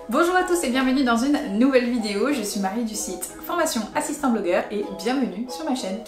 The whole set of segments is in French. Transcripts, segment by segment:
Bonjour à tous et bienvenue dans une nouvelle vidéo. Je suis Marie du site Formation Assistant Blogueur et bienvenue sur ma chaîne.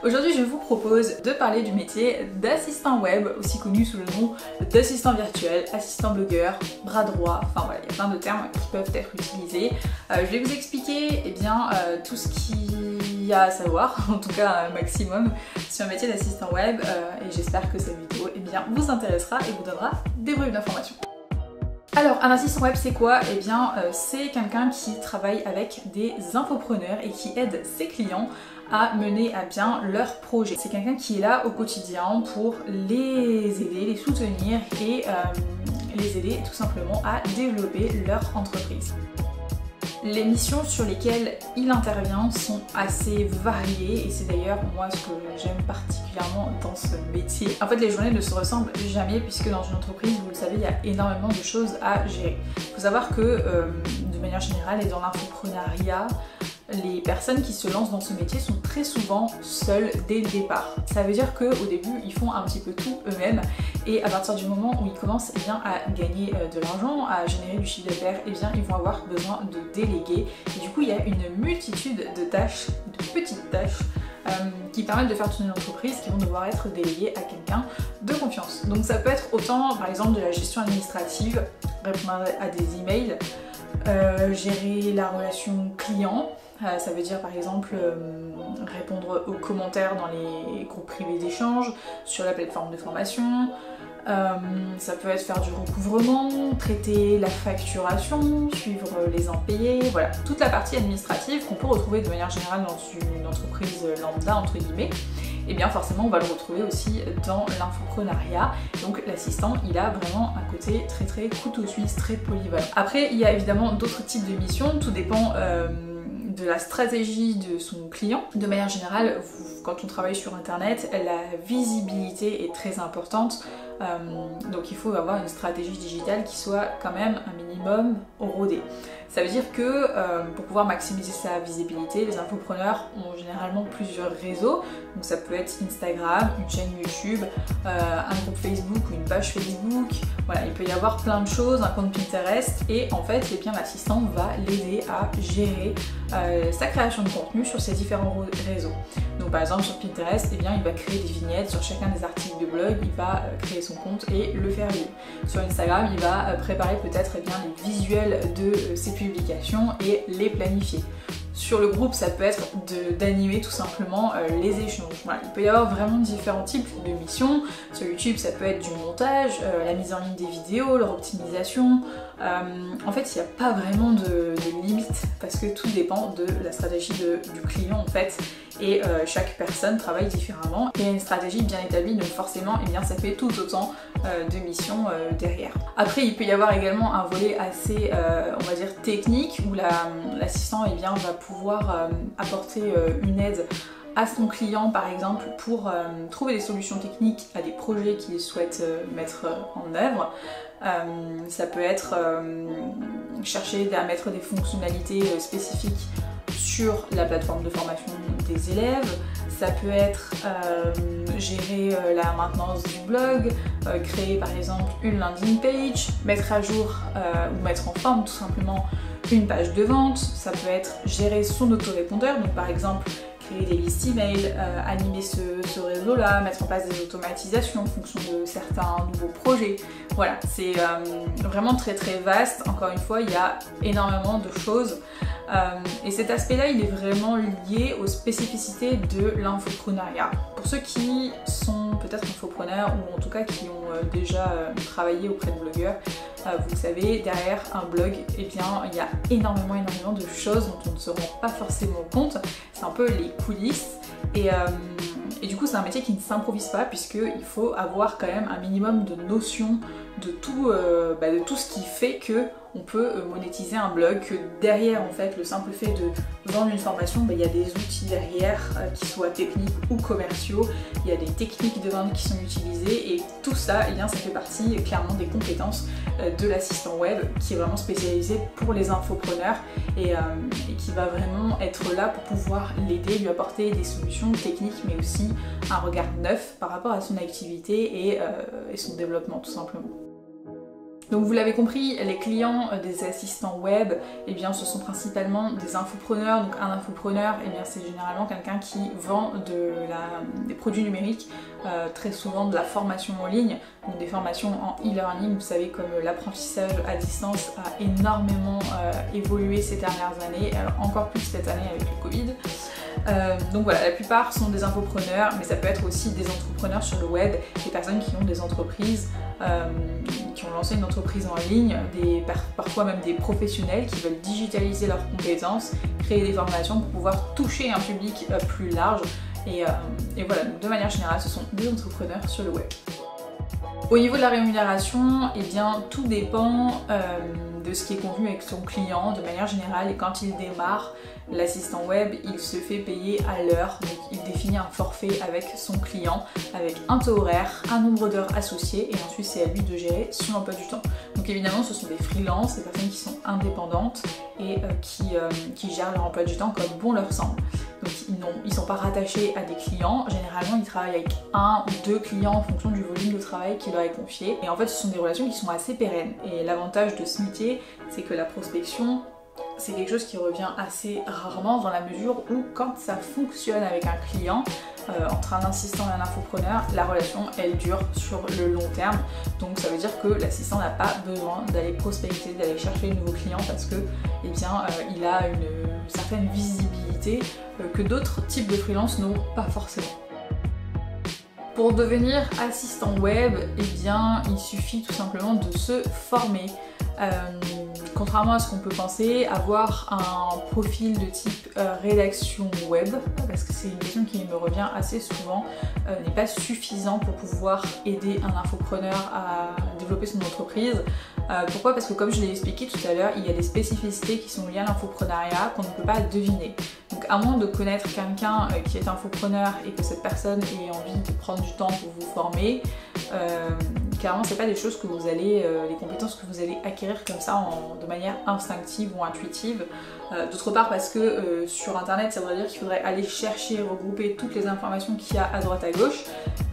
Aujourd'hui je vous propose de parler du métier d'assistant web, aussi connu sous le nom d'assistant virtuel, assistant blogueur, bras droit, enfin voilà, il y a plein de termes qui peuvent être utilisés. Je vais vous expliquer tout ce qu'il y a à savoir, en tout cas un maximum, sur le métier d'assistant web et j'espère que cette vidéo vous intéressera et vous donnera des brèves d'informations. Alors, un assistant web, c'est quoi? Eh bien, c'est quelqu'un qui travaille avec des infopreneurs et qui aide ses clients à mener à bien leurs projets. C'est quelqu'un qui est là au quotidien pour les aider, les soutenir et les aider tout simplement à développer leur entreprise. Les missions sur lesquelles il intervient sont assez variées et c'est d'ailleurs moi ce que j'aime particulièrement dans ce métier. En fait les journées ne se ressemblent jamais puisque dans une entreprise, vous le savez, il y a énormément de choses à gérer. Il faut savoir que de manière générale et dans l'infoprenariat, les personnes qui se lancent dans ce métier sont très souvent seules dès le départ. Ça veut dire qu'au début, ils font un petit peu tout eux-mêmes et à partir du moment où ils commencent à gagner de l'argent, à générer du chiffre d'affaires, ils vont avoir besoin de déléguer. Et du coup, il y a une multitude de tâches, de petites tâches qui permettent de faire tourner l'entreprise qui vont devoir être déléguées à quelqu'un de confiance. Donc ça peut être autant par exemple de la gestion administrative, répondre à des emails, gérer la relation client. Ça veut dire par exemple répondre aux commentaires dans les groupes privés d'échange, sur la plateforme de formation. Ça peut être faire du recouvrement, traiter la facturation, suivre les impayés, voilà, toute la partie administrative qu'on peut retrouver de manière générale dans une entreprise lambda entre guillemets. Et bien forcément on va le retrouver aussi dans l'infoprenariat. Donc l'assistant il a vraiment un côté très couteau suisse, très polyvalent. Après il y a évidemment d'autres types de missions, tout dépend de la stratégie de son client. De manière générale, quand on travaille sur internet, la visibilité est très importante. Donc il faut avoir une stratégie digitale qui soit quand même un minimum rodée. Ça veut dire que pour pouvoir maximiser sa visibilité, les infopreneurs ont généralement plusieurs réseaux. Donc ça peut être Instagram, une chaîne YouTube, un groupe Facebook ou une page Facebook. Voilà, il peut y avoir plein de choses, un compte Pinterest et en fait, l'assistant va l'aider à gérer sa création de contenu sur ces différents réseaux. Donc par exemple sur Pinterest, il va créer des vignettes sur chacun des articles de blog, il va créer son compte et le faire lire. Sur Instagram, il va préparer peut-être les visuels de ses publications et les planifier. Sur le groupe, ça peut être d'animer tout simplement les échanges. Voilà, il peut y avoir vraiment différents types de missions. Sur YouTube, ça peut être du montage, la mise en ligne des vidéos, leur optimisation. En fait, il n'y a pas vraiment de limite parce que tout dépend de la stratégie du client en fait. Et chaque personne travaille différemment. Il y a une stratégie bien établie, donc forcément, ça fait tout autant de missions derrière. Après, il peut y avoir également un volet assez, on va dire, technique où l'assistant va pouvoir apporter une aide à son client par exemple pour trouver des solutions techniques à des projets qu'il souhaite mettre en œuvre. Ça peut être chercher à mettre des fonctionnalités spécifiques sur la plateforme de formation des élèves, ça peut être gérer la maintenance du blog, créer par exemple une landing page, mettre à jour ou mettre en forme tout simplement une page de vente, ça peut être gérer son autorépondeur, donc par exemple créer des listes email, animer ce réseau-là, mettre en place des automatisations en fonction de certains nouveaux projets. Voilà, c'est vraiment très vaste. Encore une fois, il y a énormément de choses. Et cet aspect-là, il est vraiment lié aux spécificités de l'infoprenariat. Pour ceux qui sont peut-être infopreneurs ou en tout cas qui ont déjà travaillé auprès de blogueurs, vous le savez, derrière un blog, il y a énormément de choses dont on ne se rend pas forcément compte. C'est un peu les coulisses et du coup c'est un métier qui ne s'improvise pas puisqu'il faut avoir quand même un minimum de notion de tout ce qui fait que on peut monétiser un blog, que derrière en fait le simple fait de vendre une formation, il y a des outils derrière qui soient techniques ou commerciaux, il y a des techniques de vente qui sont utilisées et tout ça, ça fait partie clairement des compétences de l'assistant web qui est vraiment spécialisé pour les infopreneurs et qui va vraiment être là pour pouvoir l'aider, lui apporter des solutions techniques mais aussi un regard neuf par rapport à son activité et son développement tout simplement. Donc vous l'avez compris, les clients des assistants web, eh bien ce sont principalement des infopreneurs. Donc un infopreneur, eh bien c'est généralement quelqu'un qui vend des produits numériques, très souvent de la formation en ligne, donc des formations en e-learning. Vous savez, comme l'apprentissage à distance a énormément évolué ces dernières années, alors encore plus cette année avec le Covid. Donc voilà, la plupart sont des infopreneurs, mais ça peut être aussi des entrepreneurs sur le web, des personnes qui ont des entreprises, qui ont lancé une entreprise en ligne, parfois même des professionnels qui veulent digitaliser leurs compétences, créer des formations pour pouvoir toucher un public plus large. Et voilà, donc de manière générale, ce sont des entrepreneurs sur le web. Au niveau de la rémunération, eh bien tout dépend de ce qui est convenu avec son client de manière générale, et quand il démarre, l'assistant web, il se fait payer à l'heure, donc il définit un forfait avec son client, avec un taux horaire, un nombre d'heures associées, et ensuite c'est à lui de gérer son emploi du temps. Donc évidemment ce sont des freelances, des personnes qui sont indépendantes et qui gèrent leur emploi du temps comme bon leur semble. Donc ils ne sont pas rattachés à des clients, généralement ils travaillent avec un ou deux clients en fonction du volume de travail qui leur est confié. Et en fait ce sont des relations qui sont assez pérennes. Et l'avantage de ce métier, c'est que la prospection, c'est quelque chose qui revient assez rarement, dans la mesure où quand ça fonctionne avec un client, entre un assistant et un infopreneur, la relation elle dure sur le long terme. Donc ça veut dire que l'assistant n'a pas besoin d'aller prospecter, d'aller chercher de nouveaux clients, parce que eh bien, il a une certaine visibilité que d'autres types de freelance n'ont pas forcément. Pour devenir assistant web, eh bien, il suffit tout simplement de se former. Contrairement à ce qu'on peut penser, avoir un profil de type rédaction web, parce que c'est une question qui me revient assez souvent, n'est pas suffisant pour pouvoir aider un infopreneur à développer son entreprise. Pourquoi? Parce que comme je l'ai expliqué tout à l'heure, il y a des spécificités qui sont liées à l'infoprenariat qu'on ne peut pas deviner. Donc à moins de connaître quelqu'un qui est infopreneur et que cette personne ait envie de prendre du temps pour vous former, clairement c'est pas des choses que vous allez, les compétences que vous allez acquérir comme ça de manière instinctive ou intuitive. D'autre part parce que sur internet ça voudrait dire qu'il faudrait aller chercher, regrouper toutes les informations qu'il y a à droite à gauche,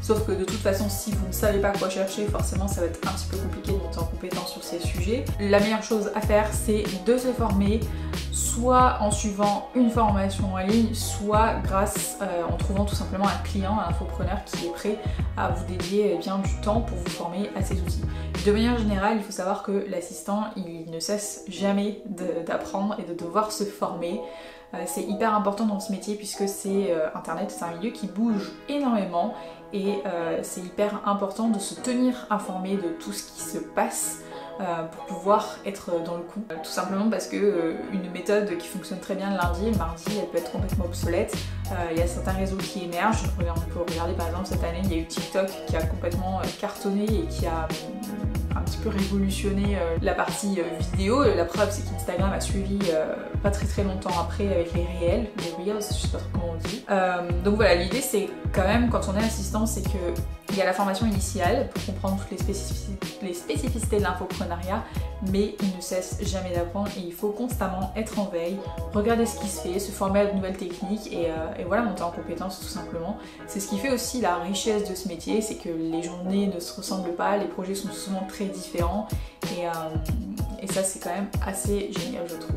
sauf que de toute façon si vous ne savez pas quoi chercher, forcément ça va être un petit peu compliqué de monter en compétence sur ces sujets. La meilleure chose à faire, c'est de se former, soit en suivant une formation en ligne, soit grâce en trouvant tout simplement un client, un infopreneur qui est prêt à vous dédier bien du temps pour vous former à ces outils. De manière générale, il faut savoir que l'assistant, il ne cesse jamais d'apprendre et de devoir se former. C'est hyper important dans ce métier puisque c'est internet, c'est un milieu qui bouge énormément et c'est hyper important de se tenir informé de tout ce qui se passe pour pouvoir être dans le coup. Tout simplement parce que une méthode qui fonctionne très bien le lundi et le mardi, elle peut être complètement obsolète. Il y a certains réseaux qui émergent. On peut regarder par exemple cette année, il y a eu TikTok qui a complètement cartonné et qui a un petit peu révolutionné la partie vidéo. La preuve c'est qu'Instagram a suivi pas très longtemps après avec les réels, les reels, je sais pas trop comment on dit. Donc voilà, l'idée c'est quand même quand on est assistant, c'est que il y a la formation initiale pour comprendre toutes les spécificités de l'infoprenariat, mais il ne cesse jamais d'apprendre et il faut constamment être en veille, regarder ce qui se fait, se former à de nouvelles techniques et voilà, monter en compétences tout simplement. C'est ce qui fait aussi la richesse de ce métier, c'est que les journées ne se ressemblent pas, les projets sont souvent très différents et ça c'est quand même assez génial je trouve.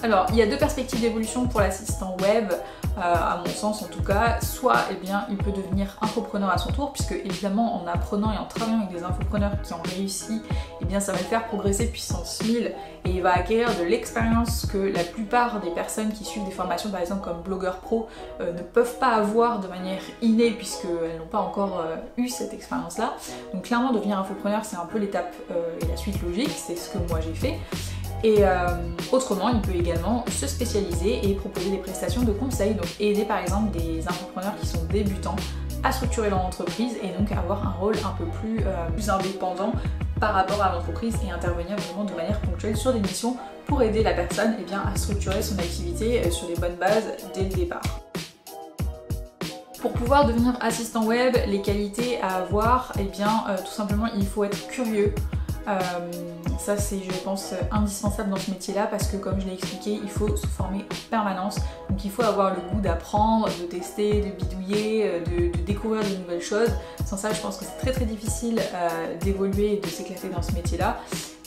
Alors, il y a deux perspectives d'évolution pour l'assistant web, à mon sens en tout cas. Soit, eh bien, il peut devenir infopreneur à son tour, puisque évidemment, en apprenant et en travaillant avec des infopreneurs qui ont réussi, eh bien, ça va le faire progresser puissance 1000 et il va acquérir de l'expérience que la plupart des personnes qui suivent des formations, par exemple comme Blogueur Pro, ne peuvent pas avoir de manière innée, puisqu'elles n'ont pas encore eu cette expérience-là. Donc, clairement, devenir infopreneur, c'est un peu l'étape et la suite logique, c'est ce que moi j'ai fait. Et autrement, il peut également se spécialiser et proposer des prestations de conseil, donc aider par exemple des infopreneurs qui sont débutants à structurer leur entreprise et donc avoir un rôle un peu plus indépendant par rapport à l'entreprise et intervenir vraiment de manière ponctuelle sur des missions pour aider la personne eh bien, à structurer son activité sur les bonnes bases dès le départ. Pour pouvoir devenir assistant web, les qualités à avoir, eh bien tout simplement il faut être curieux. Ça c'est, je pense, indispensable dans ce métier-là parce que comme je l'ai expliqué, il faut se former en permanence. Donc il faut avoir le goût d'apprendre, de tester, de bidouiller, de découvrir de nouvelles choses. Sans ça, je pense que c'est très difficile d'évoluer et de s'éclater dans ce métier-là.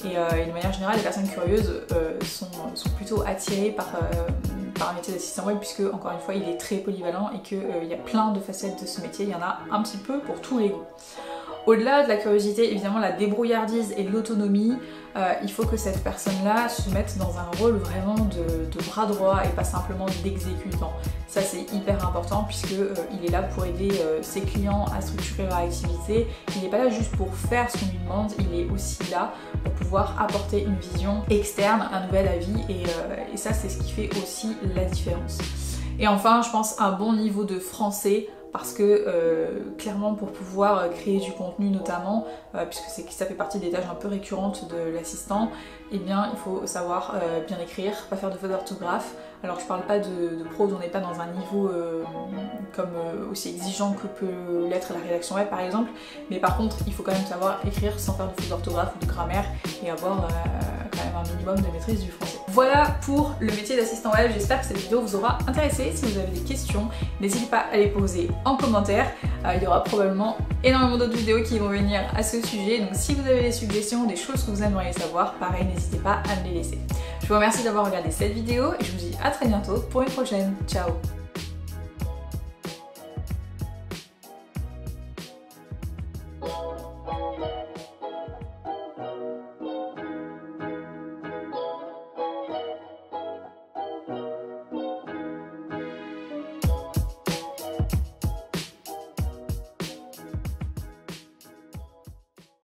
Et de manière générale, les personnes curieuses sont plutôt attirées par le métier d'assistant web puisque, encore une fois, il est très polyvalent et qu'il y a plein de facettes de ce métier. Il y en a un petit peu pour tous les goûts. Au-delà de la curiosité, évidemment, la débrouillardise et l'autonomie, il faut que cette personne-là se mette dans un rôle vraiment de bras droit et pas simplement d'exécutant. Ça c'est hyper important puisque il est là pour aider ses clients à structurer leur activité. Il n'est pas là juste pour faire ce qu'on lui demande, il est aussi là pour pouvoir apporter une vision externe, un nouvel avis et ça c'est ce qui fait aussi la différence. Et enfin, je pense un bon niveau de français. Parce que clairement pour pouvoir créer du contenu notamment, puisque ça fait partie des tâches un peu récurrentes de l'assistant, eh bien il faut savoir bien écrire, pas faire de fautes d'orthographe. Alors je parle pas de prose, on n'est pas dans un niveau aussi exigeant que peut l'être la rédaction web par exemple, mais par contre il faut quand même savoir écrire sans faire de fautes d'orthographe ou de grammaire et avoir quand même un minimum de maîtrise du français. Voilà pour le métier d'assistant web, j'espère que cette vidéo vous aura intéressé. Si vous avez des questions, n'hésitez pas à les poser en commentaire. Il y aura probablement énormément d'autres vidéos qui vont venir à ce sujet, donc si vous avez des suggestions, des choses que vous aimeriez savoir, pareil, n'hésitez pas à me les laisser. Je vous remercie d'avoir regardé cette vidéo et je vous dis à très bientôt pour une prochaine. Ciao!